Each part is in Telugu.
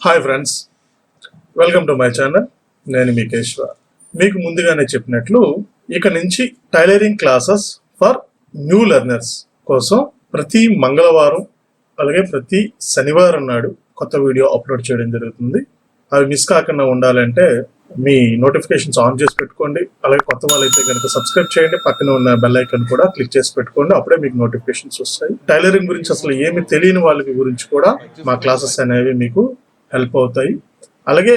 Hi friends, welcome to my channel. నేను మీ కేశ్వర్. మీకు ముందుగానే చెప్పినట్లు ఇక నుంచి tailoring classes for new learners కోసం ప్రతి మంగళవారం అలాగే ప్రతి శనివారం నాడు కొత్త వీడియో అప్లోడ్ చేయడం జరుగుతుంది. అవి మిస్ కాకుండా ఉండాలంటే మీ నోటిఫికేషన్స్ ఆన్ చేసి పెట్టుకోండి. అలాగే కొత్త వాళ్ళైతే కనుక సబ్స్క్రైబ్ చేయండి. పక్కన ఉన్న బెల్ ఐకాన్ కూడా క్లిక్ చేసి పెట్టుకోండి. అప్పుడే మీకు నోటిఫికేషన్స్ వస్తాయి. టైలరింగ్ గురించి అసలు ఏమి తెలియని వాళ్ళకి గురించి కూడా మా క్లాసెస్ అనేవి మీకు హెల్ప్ అవుతాయి. అలాగే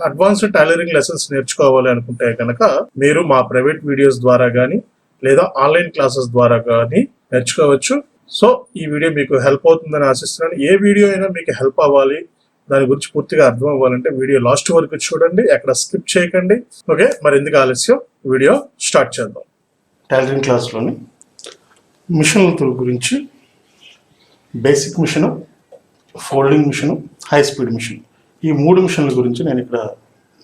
అడ్వాన్స్డ్ టైలరింగ్ లెసన్స్ నేర్చుకోవాలి అనుకుంటే కనుక మీరు మా ప్రైవేట్ వీడియోస్ ద్వారా కానీ లేదా ఆన్లైన్ క్లాసెస్ ద్వారా కానీ నేర్చుకోవచ్చు. సో ఈ వీడియో మీకు హెల్ప్ అవుతుందని ఆశిస్తున్నాను. ఏ వీడియో అయినా మీకు హెల్ప్ అవ్వాలి, దాని గురించి పూర్తిగా అర్థం అవ్వాలంటే వీడియో లాస్ట్ వరకు చూడండి, ఎక్కడ స్కిప్ చేయకండి. ఓకే, మరి ఎందుకు ఆలస్యం, వీడియో స్టార్ట్ చేద్దాం. టైలరింగ్ క్లాస్లోని మిషన్ల గురించి basic machine, folding machine, high speed machine, ఈ 3 మిషన్ల గురించి నేను ఇక్కడ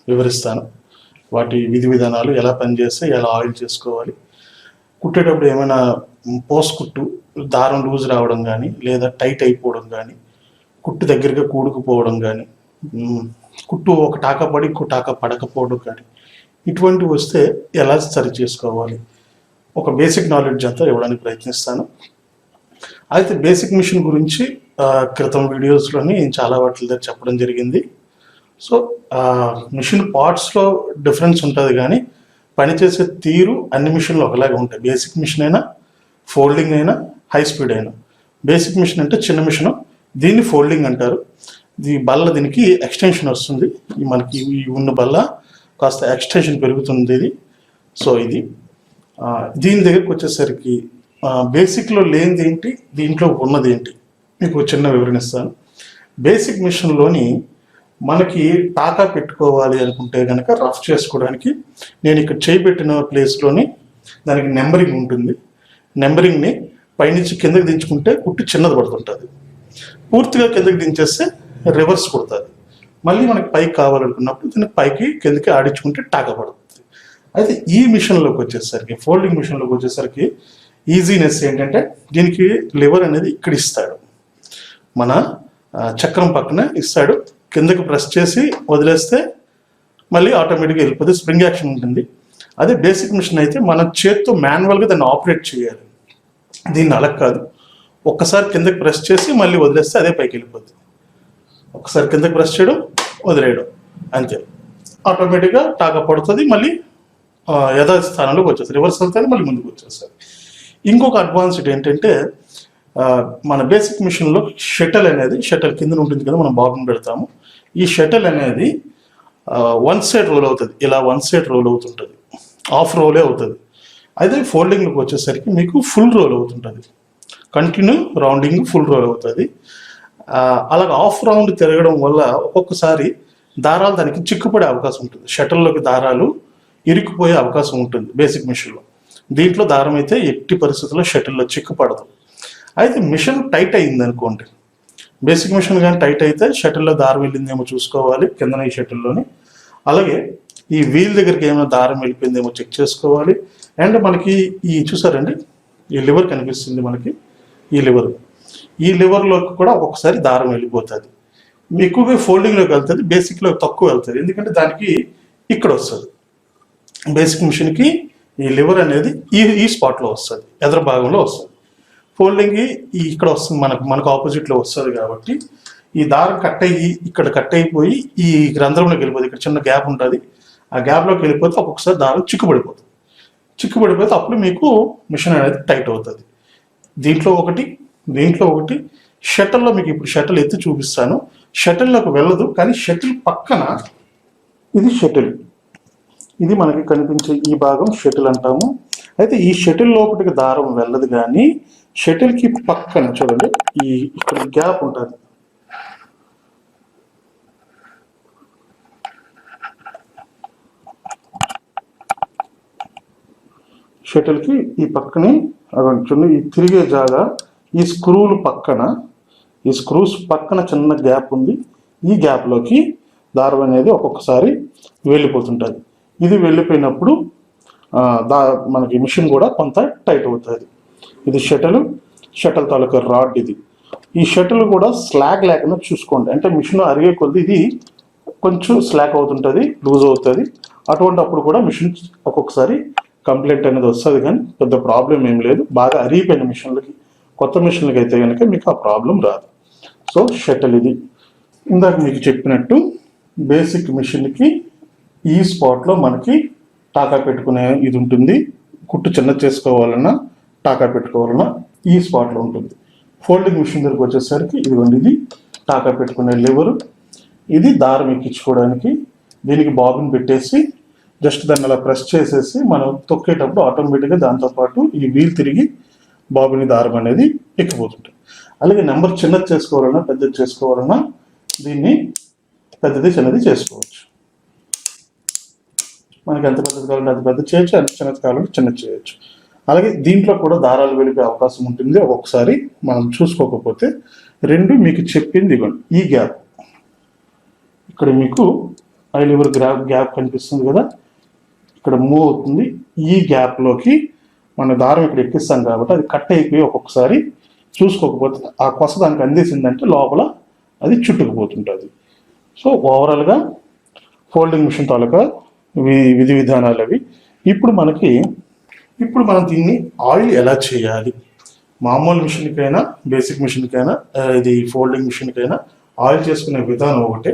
వివరిస్తాను. వాటి విధి విధానాలు, ఎలా పనిచేస్తే, ఎలా ఆయిల్ చేసుకోవాలి, కుట్టేటప్పుడు ఏమైనా పోస్ కుట్టు దారం లూజ్ రావడం కానీ లేదా టైట్ అయిపోవడం కానీ, కుట్టు దగ్గరగా కూడుకుపోవడం కానీ, కుట్టు ఒక టాకా పడి ఇంకో టాకా పడకపోవడం కానీ, ఇటువంటివి వస్తే ఎలా సరి చేసుకోవాలి, ఒక బేసిక్ నాలెడ్జ్ అంతా ఇవ్వడానికి ప్రయత్నిస్తాను. అయితే బేసిక్ మిషన్ గురించి క్రితం వీడియోస్లోని చాలా వాటి దగ్గర చెప్పడం జరిగింది. సో మిషన్ పార్ట్స్లో డిఫరెన్స్ ఉంటుంది కానీ పనిచేసే తీరు అన్ని మిషన్లు ఒకలాగే ఉంటాయి. బేసిక్ మిషన్ అయినా, ఫోల్డింగ్ అయినా, హై స్పీడ్ అయినా. బేసిక్ మిషన్ అంటే చిన్న మిషను, దీన్ని ఫోల్డింగ్ అంటారు. బల్ల దీనికి ఎక్స్టెన్షన్ వస్తుంది. మనకి ఈ ఉన్న బల్ల కాస్త ఎక్స్టెన్షన్ పెరుగుతుంది ఇది. సో ఇది దీని దగ్గరికి వచ్చేసరికి బేసిక్లో లేనిది ఏంటి, దీంట్లో ఉన్నది ఏంటి, మీకు చిన్న వివరణ ఇస్తాను. బేసిక్ మిషన్లోని మనకి టాకా పెట్టుకోవాలి అనుకుంటే కనుక రఫ్ చేసుకోవడానికి నేను ఇక్కడ చేయిబెట్టిన ప్లేస్లోని దానికి నెంబరింగ్ ఉంటుంది. నెంబరింగ్ని పైనుంచి కిందకి దించుకుంటే కుట్టు చిన్నది పడుతుంటుంది. పూర్తిగా కిందకి దించేస్తే రివర్స్ కుడుతుంది. మళ్ళీ మనకి పైకి కావాలనుకున్నప్పుడు దీనికి పైకి కిందకి ఆడించుకుంటే టాకా పడుతుంది. అయితే ఈ మిషన్లోకి వచ్చేసరికి, ఫోల్డింగ్ మిషన్లోకి వచ్చేసరికి ఈజీనెస్ ఏంటంటే దీనికి లివర్ అనేది ఇక్కడ ఇస్తాడు, మన చక్రం పక్కన ఇస్తాడు. కిందకి ప్రెస్ చేసి వదిలేస్తే మళ్ళీ ఆటోమేటిక్గా వెళ్ళిపోతుంది, స్ప్రింగ్ యాక్షన్ ఉంటుంది. అదే బేసిక్ మిషన్ అయితే మన చేత్తో మాన్యువల్గా దాన్ని ఆపరేట్ చేయాలి. దీన్ని అలా కాదు, ఒక్కసారి కిందకి ప్రెస్ చేసి మళ్ళీ వదిలేస్తే అదే పైకి వెళ్ళిపోతుంది. ఒక్కసారి కిందకి ప్రెస్ చేయడం, వదిలేయడం, అంతే. ఆటోమేటిక్గా టాకా పడుతుంది, మళ్ళీ యథాస్థానంలోకి వచ్చేస్తుంది, రివర్స్ అవుతుంది, మళ్ళీ ముందుకు వచ్చేస్తుంది. ఇంకొక అడ్వాన్స్డ్ ఏంటంటే మన బేసిక్ మిషన్లో షటిల్ అనేది, షటిల్ కింద ఉంటుంది కదా, మనం బాబుని పెడతాము. ఈ షటిల్ అనేది 1 సైడ్ రోల్ అవుతుంది, ఇలా 1 సైడ్ రోల్ అవుతుంటుంది, హాఫ్ రోలే అవుతుంది. అయితే ఫోల్డింగ్లోకి వచ్చేసరికి మీకు ఫుల్ రోల్ అవుతుంటుంది, కంటిన్యూ రౌండింగ్ ఫుల్ రోల్ అవుతుంది. అలాగ హాఫ్ రౌండ్ తిరగడం వల్ల ఒక్కొక్కసారి దారాలు దానికి చిక్కుపడే అవకాశం ఉంటుంది. షటిల్లోకి దారాలు ఇరుక్కుపోయే అవకాశం ఉంటుంది బేసిక్ మిషన్లో. దీంట్లో దారం అయితే ఎట్టి పరిస్థితుల్లో షటిల్లో చిక్కుపడదు. అయితే మిషన్ టైట్ అయింది అనుకోండి, బేసిక్ మిషన్ కానీ టైట్ అయితే షటిల్లో దారం వెళ్ళిందేమో చూసుకోవాలి కిందన ఈ షటిల్లోని. అలాగే ఈ వీల్ దగ్గరికి ఏమైనా దారం వెళ్ళిపోయిందేమో చెక్ చేసుకోవాలి. అండ్ మనకి ఈ చూసారండి, ఈ లివర్ కనిపిస్తుంది మనకి, ఈ లివర్లోకి కూడా ఒక్కొక్కసారి దారం వెళ్ళిపోతుంది. ఎక్కువగా ఫోల్డింగ్లోకి వెళ్తుంది, బేసిక్లో తక్కువ వెళ్తుంది. ఎందుకంటే దానికి ఇక్కడ వస్తుంది, బేసిక్ మిషన్కి ఈ లివర్ అనేది ఈ స్పాట్లో వస్తుంది, ఎదర భాగంలో వస్తుంది. ఫోల్డింగ్ ఇక్కడ వస్తుంది, మనకు ఆపోజిట్లో వస్తుంది. కాబట్టి ఈ దారం ఇక్కడ కట్ అయిపోయి ఈ రంధ్రంలోకి వెళ్ళిపోతుంది. ఇక్కడ చిన్న గ్యాప్ ఉంటుంది, ఆ గ్యాప్లోకి వెళ్ళిపోతే ఒక్కొక్కసారి దారం చిక్కుపడిపోతే అప్పుడు మీకు మిషన్ అనేది టైట్ అవుతుంది. దీంట్లో ఒకటి షటిల్లో మీకు ఇప్పుడు షటిల్ ఎత్తి చూపిస్తాను. షటిల్లోకి వెళ్ళదు, కానీ షటిల్ పక్కన ఇది మనకి కనిపించే ఈ భాగం షటిల్ అంటాము. అయితే ఈ షటిల్ లోపలికి దారం వెళ్ళదు, కానీ షటిల్కి పక్కన చూడండి ఇక్కడ గ్యాప్ ఉంటుంది. షటిల్కి ఈ పక్కనే చూడండి, ఈ తిరిగే జాగా, ఈ స్క్రూస్ పక్కన చిన్న గ్యాప్ ఉంది. ఈ గ్యాప్లోకి దారం అనేది ఒక్కొక్కసారి వెళ్ళిపోతుంటుంది. ఇది వెళ్ళిపోయినప్పుడు మనకి మిషన్ కూడా కొంత టైట్ అవుతుంది. ఇది షటిల్ తాలూకా రాడ్. ఇది ఈ షటిల్ కూడా స్లాగ్ లేకుండా చూసుకోండి. అంటే మిషన్ అరిగే కొద్ది ఇది కొంచెం స్లాక్ అవుతుంటుంది, లూజ్ అవుతుంది. అటువంటి అప్పుడు కూడా మిషన్ ఒక్కొక్కసారి కంప్లైంట్ అనేది వస్తుంది, కానీ పెద్ద ప్రాబ్లం ఏం లేదు. బాగా అరిగిపోయిన మిషన్లకి, కొత్త మిషన్లకి అయితే కనుక మీకు ఆ ప్రాబ్లం రాదు. సో షటిల్ ఇది ఇందాక మీకు చెప్పినట్టు బేసిక్ మిషన్కి ఈ స్పాట్లో మనకి టాకా పెట్టుకునే ఇది ఉంటుంది. కుట్టు చిన్న చేసుకోవాలన్నా టాకా పెట్టుకోవాలన్నా ఈ స్పాట్లో ఉంటుంది. ఫోల్డింగ్ మిషన్ దగ్గరకు వచ్చేసరికి ఇదిగోండి, ఇది టాకా పెట్టుకునే లివరు, ఇది దారం ఎక్కించుకోవడానికి. దీనికి బాబిన్ పెట్టేసి జస్ట్ దాన్ని అలా ప్రెస్ చేసేసి మనం తొక్కేటప్పుడు ఆటోమేటిక్గా దాంతోపాటు ఈ వీల్ తిరిగి బాబిన్ దారం అనేది ఎక్కిపోతుంటుంది. అలాగే నెంబర్ చిన్నది చేసుకోవాలన్నా పెద్దది చేసుకోవాలన్నా దీన్ని పెద్దది చిన్నది చేసుకోవచ్చు. మనకి ఎంత పెద్దది కావాలంటే అది పెద్ద చేయొచ్చు, ఎంత చిన్నది కావాలంటే చిన్నది చేయొచ్చు. అలాగే దీంట్లో కూడా దారాలు వెలిగే అవకాశం ఉంటుంది. ఒక్కొక్కసారి మనం చూసుకోకపోతే రెండు మీకు చెప్పింది ఇవ్వండి. ఈ గ్యాప్ ఇక్కడ మీకు ఐ లివర్ గ్యాప్ కనిపిస్తుంది కదా, ఇక్కడ మూవ్ అవుతుంది. ఈ గ్యాప్లోకి మన దారం ఇక్కడ ఎక్కిస్తాం కాబట్టి అది కట్ అయిపోయి ఒక్కొక్కసారి చూసుకోకపోతే ఆ కొస దానికి అందేసిందంటే లోపల అది చుట్టుకుపోతుంటుంది. సో ఓవరాల్గా ఫోల్డింగ్ మిషన్ తాలూకా విధి విధానాలు అవి. ఇప్పుడు మనం దీన్ని ఆయిల్ ఎలా చేయాలి, మామూలు మిషన్కైనా బేసిక్ మిషన్కైనా ఇది ఫోల్డింగ్ మిషన్కైనా ఆయిల్ చేసుకునే విధానం ఒకటే.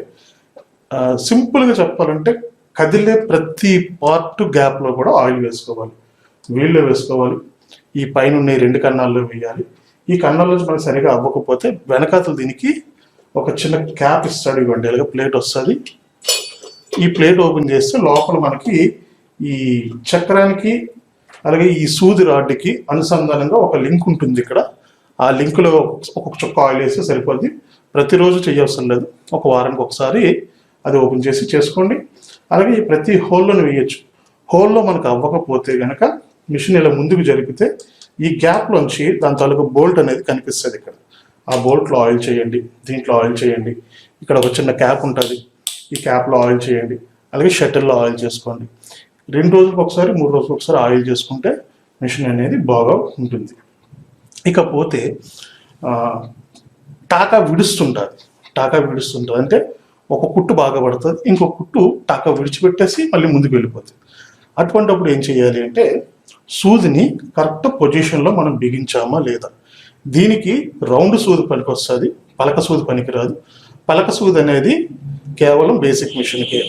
సింపుల్గా చెప్పాలంటే కదిలే ప్రతి పార్ట్ గ్యాప్లో కూడా ఆయిల్ వేసుకోవాలి. వీళ్ళలో వేసుకోవాలి, ఈ పైన ఉన్న రెండు కన్నాల్లో వేయాలి. ఈ కన్నాల్లో మనకు సరిగా అవ్వకపోతే వెనకాతలు దీనికి ఒక చిన్న క్యాప్ ఇస్తాడు, ఇవ్వండి అలాగే ప్లేట్ వస్తుంది. ఈ ప్లేట్ ఓపెన్ చేస్తే లోపల మనకి ఈ చక్రానికి అలాగే ఈ సూది రాడ్కి అనుసంధానంగా ఒక లింక్ ఉంటుంది. ఇక్కడ ఆ లింక్లో ఒక్కొక్క చుక్క ఆయిల్ వేస్తే సరిపోద్ది. ప్రతిరోజు చేయవసరం లేదు, ఒక వారానికి ఒకసారి అది ఓపెన్ చేసి చేసుకోండి. అలాగే ప్రతి హోల్లోనే వేయచ్చు. హోల్లో మనకు అవ్వకపోతే కనుక మిషన్ ఇలా ముందుకు జరిపితే ఈ గ్యాప్లోంచి దాని తాలూకు బోల్ట్ అనేది కనిపిస్తుంది. ఇక్కడ ఆ బోల్ట్లో ఆయిల్ చేయండి, దీంట్లో ఆయిల్ చేయండి. ఇక్కడ ఒక చిన్న క్యాప్ ఉంటుంది, ఈ క్యాప్లో ఆయిల్ చేయండి. అలాగే షటిల్లో ఆయిల్ చేసుకోండి. 2 రోజులకు ఒకసారి 3 రోజులకు ఒకసారి ఆయిల్ చేసుకుంటే మిషన్ అనేది బాగా ఉంటుంది. ఇకపోతే టాకా విడుస్తుంటుంది. అంటే ఒక కుట్టు బాగా పడుతుంది, ఇంకొక కుట్టు టాకా విడిచిపెట్టేసి మళ్ళీ ముందుకు వెళ్ళిపోతుంది. అటువంటిప్పుడు ఏం చేయాలి అంటే సూదిని కరెక్ట్ పొజిషన్లో మనం బిగించామా లేదా. దీనికి రౌండ్ సూది పనికి వస్తుంది, పలక సూది పనికిరాదు. పలక సూది అనేది కేవలం బేసిక్ మిషన్కే,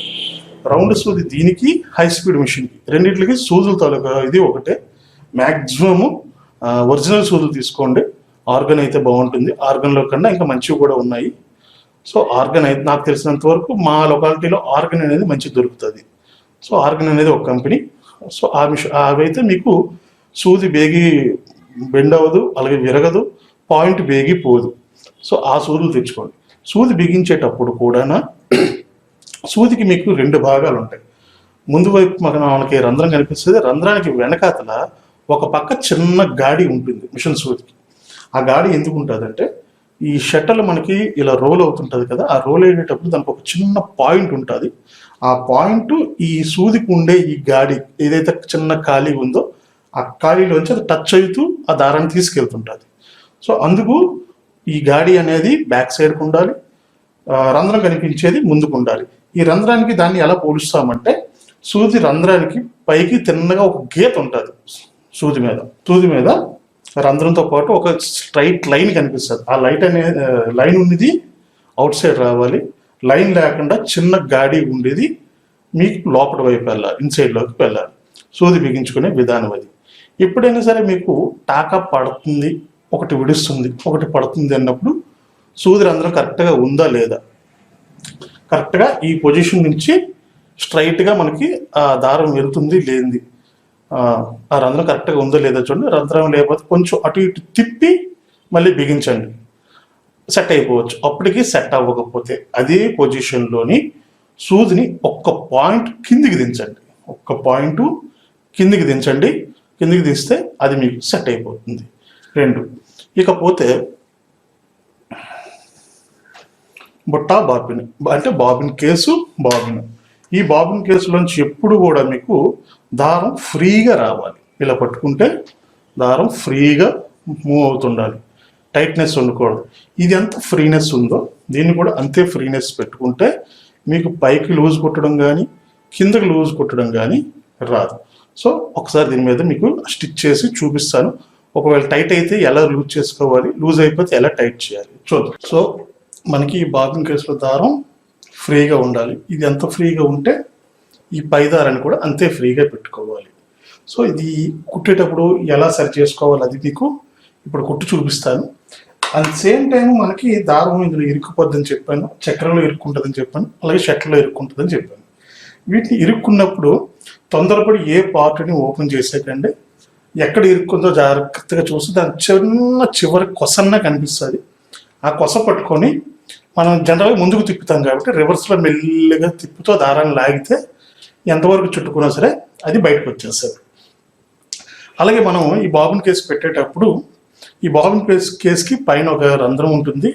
రౌండ్ సూది దీనికి హై స్పీడ్ మిషన్కి. రెండింటికి సూదుల తాలూకా ఇది ఒకటే. మ్యాక్సిమము ఒరిజినల్ సూదులు తీసుకోండి, ఆర్గన్ అయితే బాగుంటుంది. ఆర్గన్లో కన్నా ఇంకా మంచివి కూడా ఉన్నాయి. సో ఆర్గన్ అయితే నాకు తెలిసినంత వరకు మా లొకాలిటీలో ఆర్గన్ అనేది మంచిగా దొరుకుతుంది. సో ఆర్గన్ అనేది ఒక కంపెనీ. సో ఆ మిషన్ అవైతే మీకు సూది బేగి బెండ్ అవ్వదు, అలాగే విరగదు, పాయింట్ బేగి పోదు. సో ఆ సూదులు తెచ్చుకోండి. సూది బిగించేటప్పుడు కూడా సూదికి మీకు 2 భాగాలు ఉంటాయి. ముందు వైపు మనకి రంధ్రం కనిపిస్తుంది, రంధ్రానికి వెనకాతల ఒక పక్క చిన్న గాడి ఉంటుంది మిషన్ సూదికి. ఆ గాడి ఎందుకు ఉంటుందంటే ఈ షట్టల్ మనకి ఇలా రోల్ అవుతుంటుంది కదా, ఆ రోల్ అయ్యేటప్పుడు దానికి ఒక చిన్న పాయింట్ ఉంటుంది. ఆ పాయింట్ ఈ సూదికి ఉండే ఈ గాడి ఏదైతే చిన్న ఖాళీ ఉందో ఆ ఖాళీలోంచి అది టచ్ అవుతూ ఆ దారాన్ని తీసుకెళ్తుంటుంది. సో అందుకు ఈ గాడి అనేది బ్యాక్ సైడ్కి ఉండాలి, రంధ్రం కనిపించేది ముందుకు ఉండాలి. ఈ రంధ్రానికి దాన్ని ఎలా పోలుస్తామంటే సూది రంధ్రానికి పైకి తిన్నగా ఒక గీత ఉంటుంది సూది మీద రంధ్రంతో పాటు ఒక స్ట్రైట్ లైన్ కనిపిస్తుంది. ఆ లైన్ ఉన్నది అవుట్ సైడ్ రావాలి. లైన్ లేకుండా చిన్న గాడి ఉండేది మీకు లోపల వైపు వెళ్ళాలి, ఇన్సైడ్లోకి వెళ్ళాలి. సూది బిగించుకునే విధానం అది. ఎప్పుడైనా సరే మీకు టాకా పడుతుంది, ఒకటి విడుస్తుంది, ఒకటి పడుతుంది అన్నప్పుడు సూది రంధ్రం కరెక్ట్గా ఉందా లేదా, కరెక్ట్గా ఈ పొజిషన్ నుంచి స్ట్రైట్గా మనకి ఆ దారం వెళ్తుంది లేనిది, ఆ రంధ్రం కరెక్ట్గా ఉందో లేదో చూడండి. రంధ్రం లేకపోతే కొంచెం అటు ఇటు తిప్పి మళ్ళీ బిగించండి, సెట్ అయిపోవచ్చు. అప్పటికి సెట్ అవ్వకపోతే అదే పొజిషన్లోని సూదిని ఒక్క పాయింట్ కిందికి దించండి. కిందికి తీస్తే అది మీకు సెట్ అయిపోతుంది. 2 ఇకపోతే బుట్టా బాబిన్, అంటే బాబిన్ కేసు. ఈ బాబిన్ కేసులోంచి ఎప్పుడు కూడా మీకు దారం ఫ్రీగా రావాలి. ఇలా పట్టుకుంటే దారం ఫ్రీగా మూవ్ అవుతుండాలి. టైట్నెస్ ఉండకూడదు. ఇది ఎంత ఫ్రీనెస్ ఉందో దీన్ని కూడా అంతే ఫ్రీనెస్ పెట్టుకుంటే మీకు పైకి లూజ్ కొట్టడం కానీ కిందకి లూజ్ కొట్టడం కానీ రాదు. సో ఒకసారి దీని మీద మీకు స్టిచ్ చేసి చూపిస్తాను. ఒకవేళ టైట్ అయితే ఎలా లూజ్ చేసుకోవాలి, లూజ్ అయిపోతే ఎలా టైట్ చేయాలి చూద్దాం. సో మనకి ఈ బాబిన్ కేసులో దారం ఫ్రీగా ఉండాలి. ఇది ఎంత ఫ్రీగా ఉంటే ఈ పై దారాన్ని కూడా అంతే ఫ్రీగా పెట్టుకోవాలి. సో ఇది కుట్టేటప్పుడు ఎలా సరి చేసుకోవాలి అది మీకు ఇప్పుడు కుట్టు చూపిస్తాను. అట్ సేమ్ టైం మనకి దారం ఇందులో ఇరుక్కుపోద్దని చెప్పాను, చక్రంలో ఇరుక్కుంటుందని చెప్పాను, అలాగే షర్ట్లో ఇరుక్కుంటుందని చెప్పాను. వీటిని ఇరుక్కున్నప్పుడు తొందరపడి ఏ పార్ట్ని ఓపెన్ చేసేకండి. ఎక్కడ ఇరుక్కుందో జాగ్రత్తగా చూసి దాని చివరి కొసన్న కనిపిస్తుంది. ఆ కొస పట్టుకొని మనం జనరల్గా ముందుకు తిప్పుతాం కాబట్టి రివర్స్లో మెల్లిగా తిప్పుతో దారాన్ని లాగితే ఎంతవరకు చుట్టుకున్నా సరే అది బయటకు వచ్చేస్తుంది. అలాగే మనం ఈ బాబిన్ కేసు పెట్టేటప్పుడు ఈ బాబిన్ కేసుకి పైన ఒక రంధ్రం ఉంటుంది.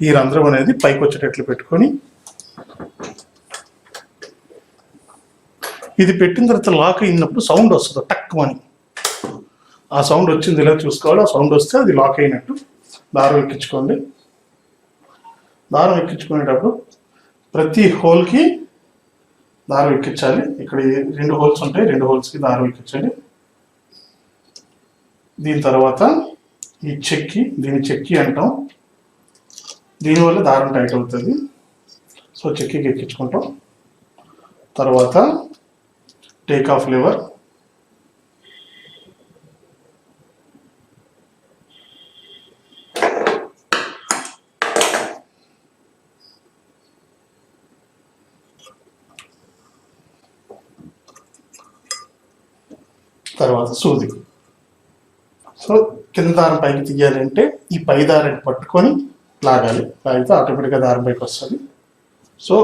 ఈ రంధ్రం అనేది పైకి వచ్చేటట్లు పెట్టుకొని ఇది పెట్టిన తర్వాత లాక్ అయినప్పుడు సౌండ్ వస్తుంది టక్ అని. ఆ సౌండ్ వచ్చింది ఇలా చూసుకోవాలి. ఆ సౌండ్ వస్తే అది లాక్ అయినట్టు. దారం ఎక్కించుకోండి. దారం ఎక్కించుకునేటప్పుడు ప్రతి హోల్కి దారం ఎక్కించాలి. ఇక్కడ 2 హోల్స్ ఉంటాయి, 2 హోల్స్కి దారం ఎక్కించండి. దీని తర్వాత ఈ చెక్కి, దీన్ని చెక్కి అంటాం. దీనివల్ల దారం టైట్ అవుతుంది. సో చెక్కికి ఎక్కించుకుంటాం. తర్వాత టేక్ ఆఫ్ లివర్, తర్వాత సూది. సో కింద దారం పైకి తీయాలంటే ఈ పై దారాన్ని పట్టుకొని లాగాలి. లాగితే ఆటోమేటిక్గా దారం పైకి వస్తుంది. సో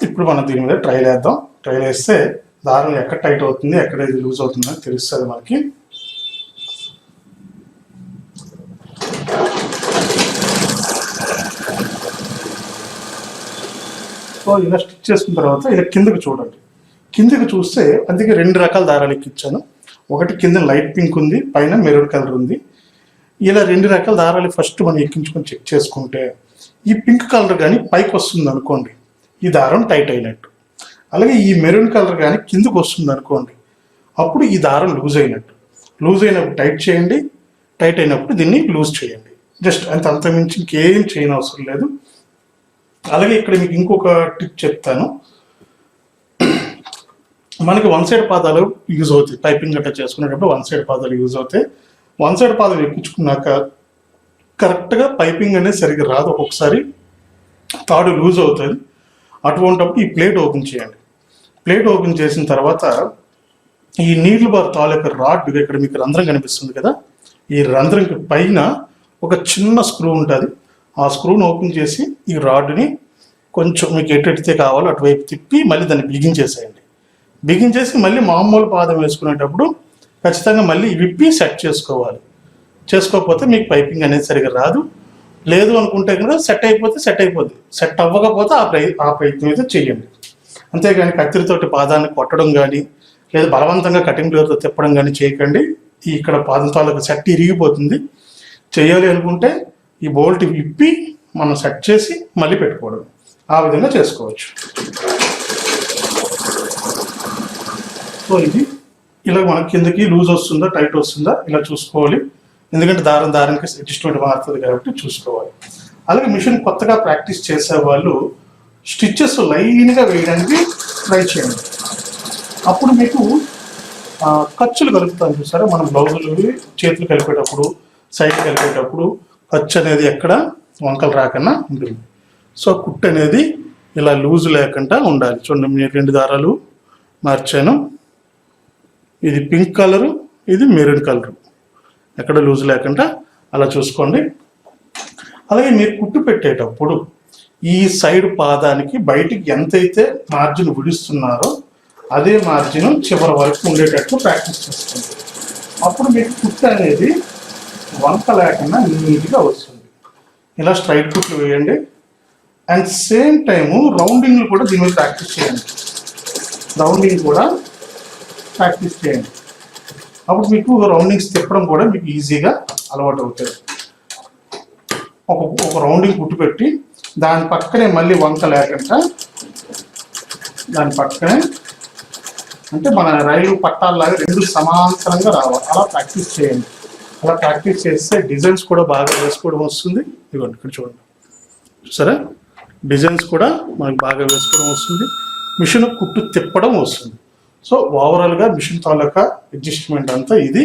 ఇప్పుడు మనం దీని మీద ట్రైల్ వేద్దాం. ట్రైల్ వేస్తే దారం ఎక్కడ టైట్ అవుతుంది, ఎక్కడ ఇది లూజ్ అవుతుంది అని తెలుస్తుంది మనకి. సో ఇలా స్టిచ్ చేసుకున్న తర్వాత ఇలా కిందకి చూడండి. కిందకి చూస్తే అందుకే 2 రకాల దారాలు ఎక్కించాను. ఒకటి కింద లైట్ పింక్ ఉంది, పైన మెరూన్ కలర్ ఉంది. ఇలా 2 రకాల దారాలు ఫస్ట్ మనం ఎక్కించుకొని చెక్ చేసుకుంటే ఈ పింక్ కలర్ కానీ పైకి వస్తుంది అనుకోండి, ఈ దారం టైట్ అయినట్టు. అలాగే ఈ మెరూన్ కలర్ కానీ కిందకు వస్తుంది అనుకోండి, అప్పుడు ఈ దారం లూజ్ అయినట్టు. లూజ్ అయినప్పుడు టైట్ చేయండి, టైట్ అయినప్పుడు దీన్ని లూజ్ చేయండి. జస్ట్ అంతమించి ఇంకేం చేయని అవసరం లేదు. అలాగే ఇక్కడ మీకు ఇంకొక టిప్ చెప్తాను. మనకి 1 సైడ్ పాదాలు యూజ్ అవుతాయి. పైపింగ్ గట్రా చేసుకునేటప్పుడు 1 సైడ్ పాదాలు యూజ్ అవుతాయి. 1 సైడ్ పాదాలు ఎక్కించుకున్నాక కరెక్ట్గా పైపింగ్ అనేది సరిగ్గా రాదు. ఒక్కొక్కసారి తాడు లూజ్ అవుతుంది. అటువంటిప్పుడు ఈ ప్లేట్ ఓపెన్ చేయండి. ప్లేట్ ఓపెన్ చేసిన తర్వాత ఈ నీళ్లు బార్ తాలు యొక్క రాడ్ ఇక్కడ మీకు రంధ్రం కనిపిస్తుంది కదా, ఈ రంధ్రంకి పైన ఒక చిన్న స్క్రూ ఉంటుంది. ఆ స్క్రూని ఓపెన్ చేసి ఈ రాడ్ని కొంచెం మీకు ఎటెడితే కావాలో అటువైపు తిప్పి మళ్ళీ దాన్ని బిగించేసేయండి. బిగించేసి మళ్ళీ మామూలు పాదం వేసుకునేటప్పుడు ఖచ్చితంగా మళ్ళీ విప్పి సెట్ చేసుకోవాలి. చేసుకోకపోతే మీకు పైపింగ్ అనేది సరిగా రాదు. లేదు అనుకుంటే కనుక సెట్ అయిపోతే సెట్ అయిపోద్ది. సెట్ అవ్వకపోతే ఆ ప్రయత్నం అయితే చేయండి. అంతేగాని కత్తిరితోటి పాదాన్ని కొట్టడం కానీ లేదా బలవంతంగా కటింగ్ ప్లేయర్తో తిప్పడం కానీ చేయకండి. ఇక్కడ పాదం తాలూకు సెట్ ఇరిగిపోతుంది. చేయాలి అనుకుంటే ఈ బోల్ట్ విప్పి మనం సెట్ చేసి మళ్ళీ పెట్టుకోవడం, ఆ విధంగా చేసుకోవచ్చు. సో ఇది ఇలా మనకి కిందకి లూజ్ వస్తుందా టైట్ వస్తుందా ఇలా చూసుకోవాలి. ఎందుకంటే దారానికి అడ్జస్ట్మెంట్ మారుతుంది కాబట్టి చూసుకోవాలి. అలాగే మిషన్ కొత్తగా ప్రాక్టీస్ చేసే వాళ్ళు స్టిచ్చెస్ లైన్గా వేయడానికి ట్రై చేయండి. అప్పుడు మీకు ఖర్చులు కలుపుతాను చూసారా, మనం బ్లౌజులు చేతులు కలిపేటప్పుడు సైడ్ కలిపేటప్పుడు ఖర్చు అనేది ఎక్కడ వంకలు రాకుండా ఉంటుంది. సో కుట్టు అనేది ఇలా లూజ్ లేకుండా ఉండాలి. చూడండి, నేను 2 దారాలు మార్చాను. ఇది పింక్ కలరు, ఇది మెరూన్ కలరు. ఎక్కడ లూజ్ లేకుండా అలా చూసుకోండి. అలాగే మీరు కుట్టు పెట్టేటప్పుడు ఈ సైడ్ పాదానికి బయటికి ఎంతైతే మార్జిన్ విడుస్తున్నారో అదే మార్జిన్ చివరి వరకు ఉండేటట్టు ప్రాక్టీస్ చేసుకోండి. అప్పుడు మీకు కుట్టు అనేది వంక లేకుండా నీట్గా వస్తుంది. ఇలా స్ట్రైట్ కుట్లు వేయండి. అండ్ సేమ్ టైము రౌండింగ్లు కూడా దీని మీద ప్రాక్టీస్ చేయండి. రౌండింగ్ కూడా ప్రాక్టీస్ చేయండి. అప్పుడు మీకు రౌండింగ్స్ తిప్పడం కూడా మీకు ఈజీగా అలవాటు అవుతుంది. ఒక రౌండింగ్ కుట్టు పెట్టి దాని పక్కనే మళ్ళీ వంక లేకుండా దాని పక్కనే అంటే మన రైలు పట్టాలలాగా రెండు సమాంతరంగా రావాలి. అలా ప్రాక్టీస్ చేయండి. అలా ప్రాక్టీస్ చేస్తే డిజైన్స్ కూడా బాగా వేసుకోవడం వస్తుంది. ఇదిగోండి ఇక్కడ చూడండి, సరే డిజైన్స్ కూడా మనకు బాగా వేసుకోవడం వస్తుంది. మిషన్ కుట్టు తిప్పడం వస్తుంది. సో ఓవరాల్గా మిషన్ తాలూకా అడ్జస్ట్మెంట్ అంతా ఇది.